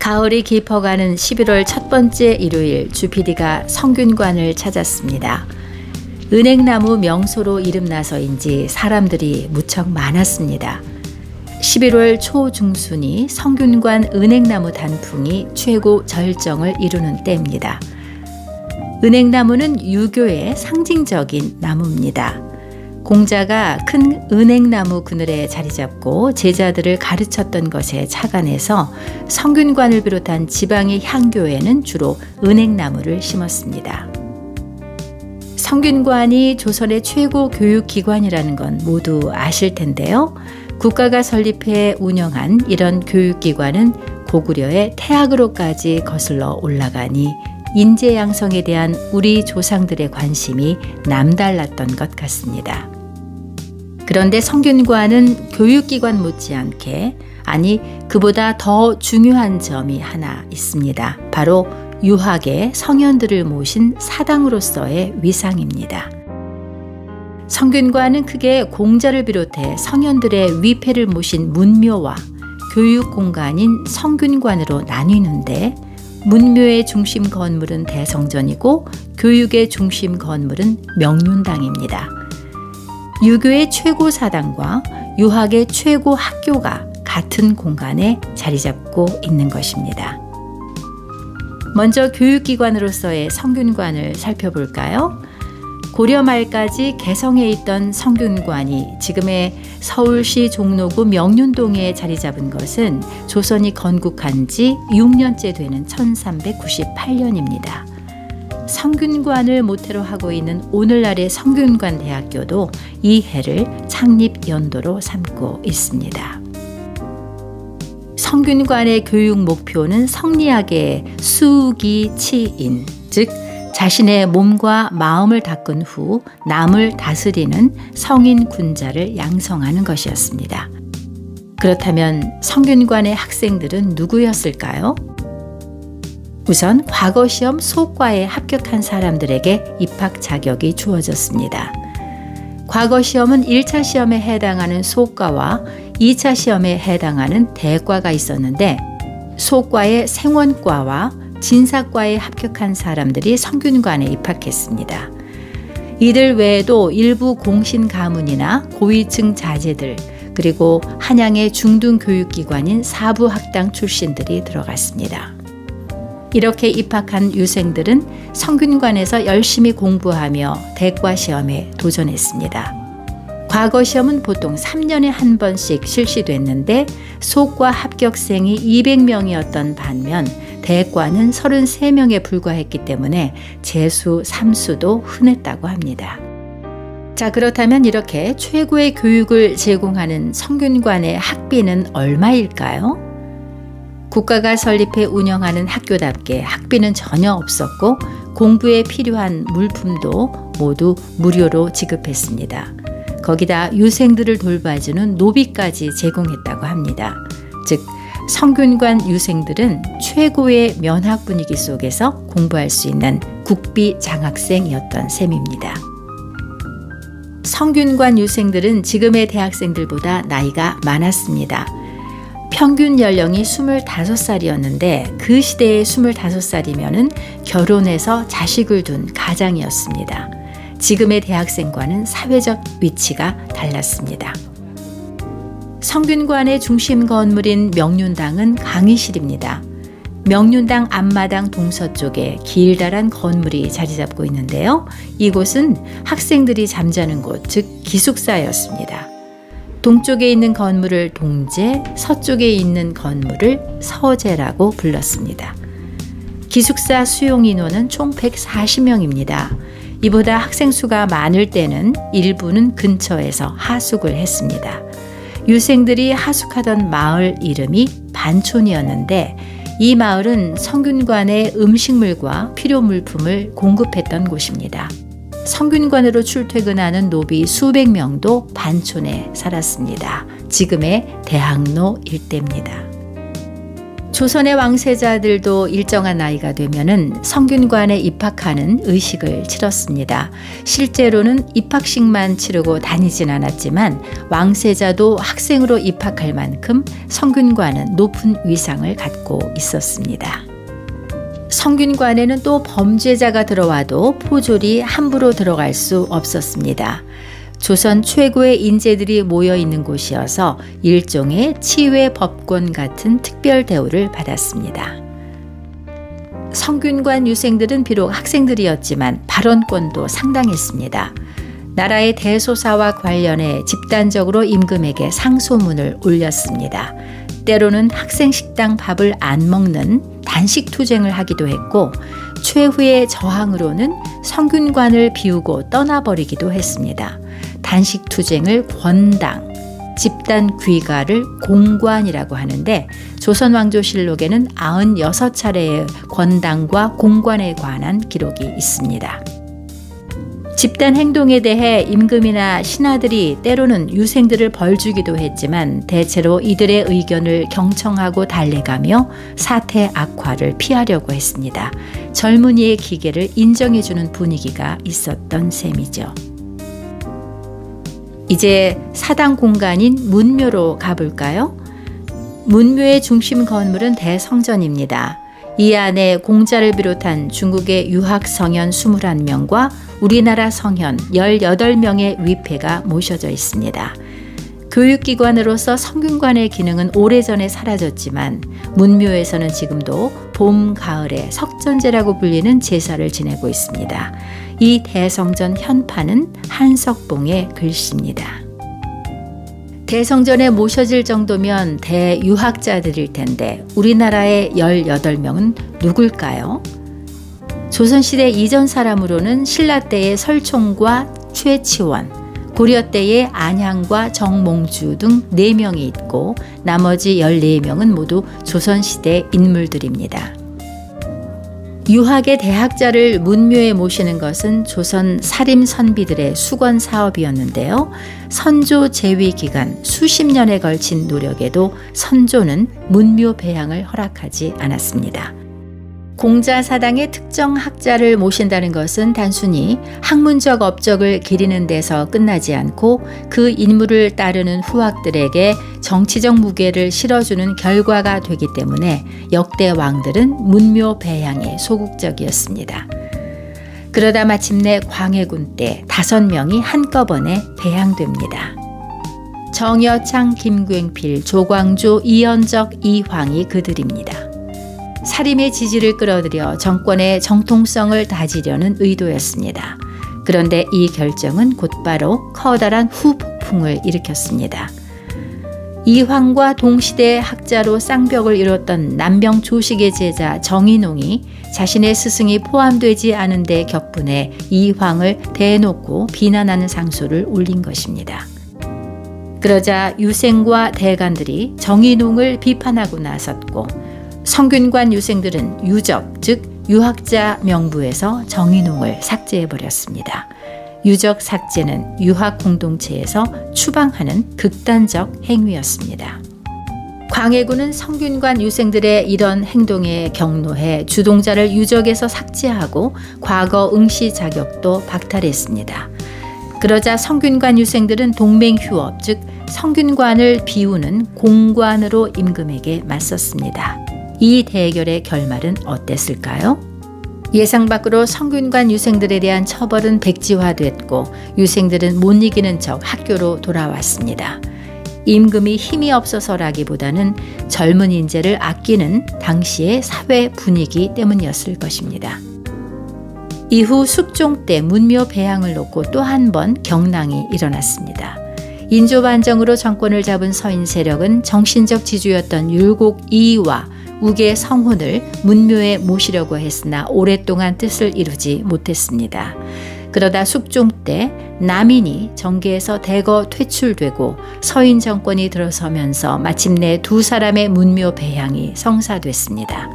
가을이 깊어가는 11월 첫 번째 일요일, 주PD가 성균관을 찾았습니다. 은행나무 명소로 이름나서인지 사람들이 무척 많았습니다. 11월 초중순이 성균관 은행나무 단풍이 최고 절정을 이루는 때입니다. 은행나무는 유교의 상징적인 나무입니다. 공자가 큰 은행나무 그늘에 자리 잡고 제자들을 가르쳤던 것에 착안해서 성균관을 비롯한 지방의 향교에는 주로 은행나무를 심었습니다. 성균관이 조선의 최고 교육기관이라는 건 모두 아실 텐데요. 국가가 설립해 운영한 이런 교육기관은 고구려의 태학으로까지 거슬러 올라가니 인재 양성에 대한 우리 조상들의 관심이 남달랐던 것 같습니다. 그런데 성균관은 교육기관 못지않게, 아니 그보다 더 중요한 점이 하나 있습니다. 바로 유학의 성현들을 모신 사당으로서의 위상입니다. 성균관은 크게 공자를 비롯해 성현들의 위패를 모신 문묘와 교육공간인 성균관으로 나뉘는데, 문묘의 중심 건물은 대성전이고 교육의 중심 건물은 명륜당입니다. 유교의 최고 사당과 유학의 최고 학교가 같은 공간에 자리 잡고 있는 것입니다. 먼저 교육기관으로서의 성균관을 살펴볼까요? 고려 말까지 개성에 있던 성균관이 지금의 서울시 종로구 명륜동에 자리 잡은 것은 조선이 건국한 지 6년째 되는 1398년입니다. 성균관을 모태로 하고 있는 오늘날의 성균관대학교도 이 해를 창립 연도로 삼고 있습니다. 성균관의 교육 목표는 성리학의 수기치인, 즉 자신의 몸과 마음을 닦은 후 남을 다스리는 성인 군자를 양성하는 것이었습니다. 그렇다면 성균관의 학생들은 누구였을까요? 우선 과거 시험 소과에 합격한 사람들에게 입학 자격이 주어졌습니다. 과거 시험은 1차 시험에 해당하는 소과와 2차 시험에 해당하는 대과가 있었는데, 소과의 생원과와 진사과에 합격한 사람들이 성균관에 입학했습니다. 이들 외에도 일부 공신 가문이나 고위층 자제들, 그리고 한양의 중등교육기관인 사부학당 출신들이 들어갔습니다. 이렇게 입학한 유생들은 성균관에서 열심히 공부하며 대과 시험에 도전했습니다. 과거 시험은 보통 3년에 한 번씩 실시됐는데 소과 합격생이 200명이었던 반면 대과는 33명에 불과했기 때문에 재수, 삼수도 흔했다고 합니다. 자, 그렇다면 이렇게 최고의 교육을 제공하는 성균관의 학비는 얼마일까요? 국가가 설립해 운영하는 학교답게 학비는 전혀 없었고 공부에 필요한 물품도 모두 무료로 지급했습니다. 거기다 유생들을 돌봐주는 노비까지 제공했다고 합니다. 즉 성균관 유생들은 최고의 면학 분위기 속에서 공부할 수 있는 국비 장학생이었던 셈입니다. 성균관 유생들은 지금의 대학생들보다 나이가 많았습니다. 평균 연령이 25살이었는데 그 시대의 25살이면은 결혼해서 자식을 둔 가장이었습니다. 지금의 대학생과는 사회적 위치가 달랐습니다. 성균관의 중심 건물인 명륜당은 강의실입니다. 명륜당 앞마당 동서쪽에 길다란 건물이 자리 잡고 있는데요. 이곳은 학생들이 잠자는 곳, 즉 기숙사였습니다. 동쪽에 있는 건물을 동제, 서쪽에 있는 건물을 서제라고 불렀습니다. 기숙사 수용 인원은 총 140명입니다. 이보다 학생 수가 많을 때는 일부는 근처에서 하숙을 했습니다. 유생들이 하숙하던 마을 이름이 반촌이었는데 이 마을은 성균관에 음식물과 필요물품을 공급했던 곳입니다. 성균관으로 출퇴근하는 노비 수백 명도 반촌에 살았습니다. 지금의 대학로 일대입니다. 조선의 왕세자들도 일정한 나이가 되면은 성균관에 입학하는 의식을 치렀습니다. 실제로는 입학식만 치르고 다니진 않았지만 왕세자도 학생으로 입학할 만큼 성균관은 높은 위상을 갖고 있었습니다. 성균관에는 또 범죄자가 들어와도 포졸이 함부로 들어갈 수 없었습니다. 조선 최고의 인재들이 모여 있는 곳이어서 일종의 치외 법권 같은 특별 대우를 받았습니다. 성균관 유생들은 비록 학생들이었지만 발언권도 상당했습니다. 나라의 대소사와 관련해 집단적으로 임금에게 상소문을 올렸습니다. 때로는 학생 식당 밥을 안 먹는 단식 투쟁을 하기도 했고 최후의 저항으로는 성균관을 비우고 떠나버리기도 했습니다. 단식 투쟁을 권당, 집단 귀가를 공관이라고 하는데 조선 왕조실록에는 96차례의 권당과 공관에 관한 기록이 있습니다. 집단 행동에 대해 임금이나 신하들이 때로는 유생들을 벌주기도 했지만 대체로 이들의 의견을 경청하고 달래가며 사태 악화를 피하려고 했습니다. 젊은이의 기계를 인정해주는 분위기가 있었던 셈이죠. 이제 사당 공간인 문묘로 가볼까요? 문묘의 중심 건물은 대성전입니다. 이 안에 공자를 비롯한 중국의 유학 성현 21명과 우리나라 성현 18명의 위패가 모셔져 있습니다. 교육기관으로서 성균관의 기능은 오래전에 사라졌지만 문묘에서는 지금도 봄, 가을에 석전제라고 불리는 제사를 지내고 있습니다. 이 대성전 현판은 한석봉의 글씨입니다. 대성전에 모셔질 정도면 대유학자들일 텐데 우리나라의 18명은 누굴까요? 조선시대 이전 사람으로는 신라 때의 설총과 최치원, 고려 때의 안향과 정몽주 등 4명이 있고 나머지 14명은 모두 조선시대 인물들입니다. 유학의 대학자를 문묘에 모시는 것은 조선 사림 선비들의 수건 사업이었는데요. 선조 재위 기간 수십 년에 걸친 노력에도 선조는 문묘 배양을 허락하지 않았습니다. 공자 사당의 특정 학자를 모신다는 것은 단순히 학문적 업적을 기리는 데서 끝나지 않고 그 인물을 따르는 후학들에게 정치적 무게를 실어주는 결과가 되기 때문에 역대 왕들은 문묘 배양에 소극적이었습니다. 그러다 마침내 광해군 때 5명이 한꺼번에 배양됩니다. 정여창, 김굉필, 조광조, 이현적, 이황이 그들입니다. 사림의 지지를 끌어들여 정권의 정통성을 다지려는 의도였습니다. 그런데 이 결정은 곧바로 커다란 후폭풍을 일으켰습니다. 이황과 동시대 학자로 쌍벽을 이뤘던 남병 조식의 제자 정인홍이 자신의 스승이 포함되지 않은 데 격분해 이황을 대놓고 비난하는 상소를 올린 것입니다. 그러자 유생과 대관들이 정인홍을 비판하고 나섰고 성균관 유생들은 유적, 즉 유학자 명부에서 정인홍을 삭제해버렸습니다. 유적 삭제는 유학 공동체에서 추방하는 극단적 행위였습니다. 광해군은 성균관 유생들의 이런 행동에 경노해 주동자를 유적에서 삭제하고 과거 응시 자격도 박탈했습니다. 그러자 성균관 유생들은 동맹휴업, 즉 성균관을 비우는 공관으로 임금에게 맞섰습니다. 이 대결의 결말은 어땠을까요? 예상 밖으로 성균관 유생들에 대한 처벌은 백지화됐고 유생들은 못 이기는 척 학교로 돌아왔습니다. 임금이 힘이 없어서라기보다는 젊은 인재를 아끼는 당시의 사회 분위기 때문이었을 것입니다. 이후 숙종 때 문묘 배양을 놓고 또 한 번 경랑이 일어났습니다. 인조반정으로 정권을 잡은 서인 세력은 정신적 지주였던 율곡 이이와 우계 성훈을 문묘에 모시려고 했으나 오랫동안 뜻을 이루지 못했습니다. 그러다 숙종 때 남인이 정계에서 대거 퇴출되고 서인 정권이 들어서면서 마침내 2사람의 문묘 배양이 성사됐습니다.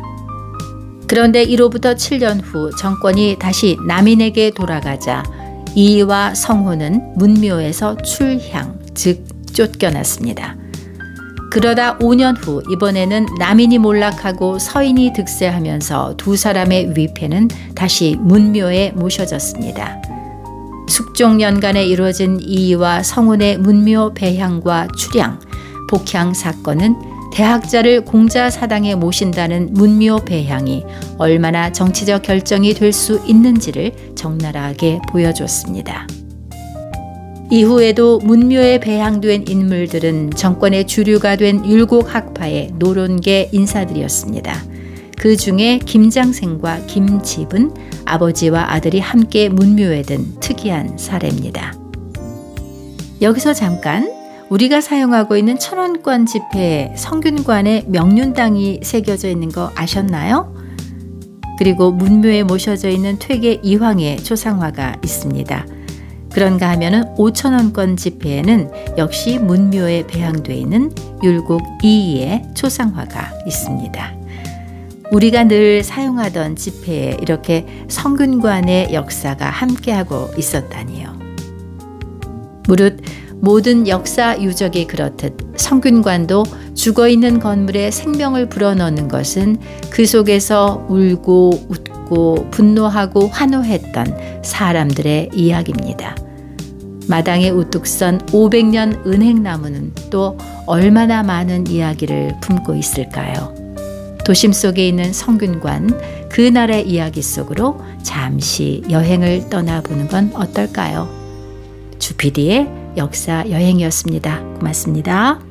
그런데 이로부터 7년 후 정권이 다시 남인에게 돌아가자 이이와 성훈은 문묘에서 출향, 즉 쫓겨났습니다. 그러다 5년 후 이번에는 남인이 몰락하고 서인이 득세하면서 두 사람의 위패는 다시 문묘에 모셔졌습니다. 숙종년간에 이루어진 이이와 성운의 문묘 배향과 출양, 복향 사건은 대학자를 공자사당에 모신다는 문묘 배향이 얼마나 정치적 결정이 될 수 있는지를 적나라하게 보여줬습니다. 이후에도 문묘에 배향된 인물들은 정권의 주류가 된 율곡학파의 노론계 인사들이었습니다. 그 중에 김장생과 김집은 아버지와 아들이 함께 문묘에 든 특이한 사례입니다. 여기서 잠깐, 우리가 사용하고 있는 천원권 지폐에 성균관의 명륜당이 새겨져 있는 거 아셨나요? 그리고 문묘에 모셔져 있는 퇴계 이황의 초상화가 있습니다. 그런가 하면은 5,000원권 지폐에는 역시 문묘에 배향되어 있는 율곡 이이의 초상화가 있습니다. 우리가 늘 사용하던 지폐에 이렇게 성균관의 역사가 함께하고 있었다니요. 무릇 모든 역사 유적이 그렇듯 성균관도 죽어있는 건물에 생명을 불어넣는 것은 그 속에서 울고 웃고 분노하고 환호했던 사람들의 이야기입니다. 마당에 우뚝 선 500년 은행나무는 또 얼마나 많은 이야기를 품고 있을까요? 도심 속에 있는 성균관, 그 날의 이야기 속으로 잠시 여행을 떠나보는 건 어떨까요? 주PD의 역사 여행이었습니다. 고맙습니다.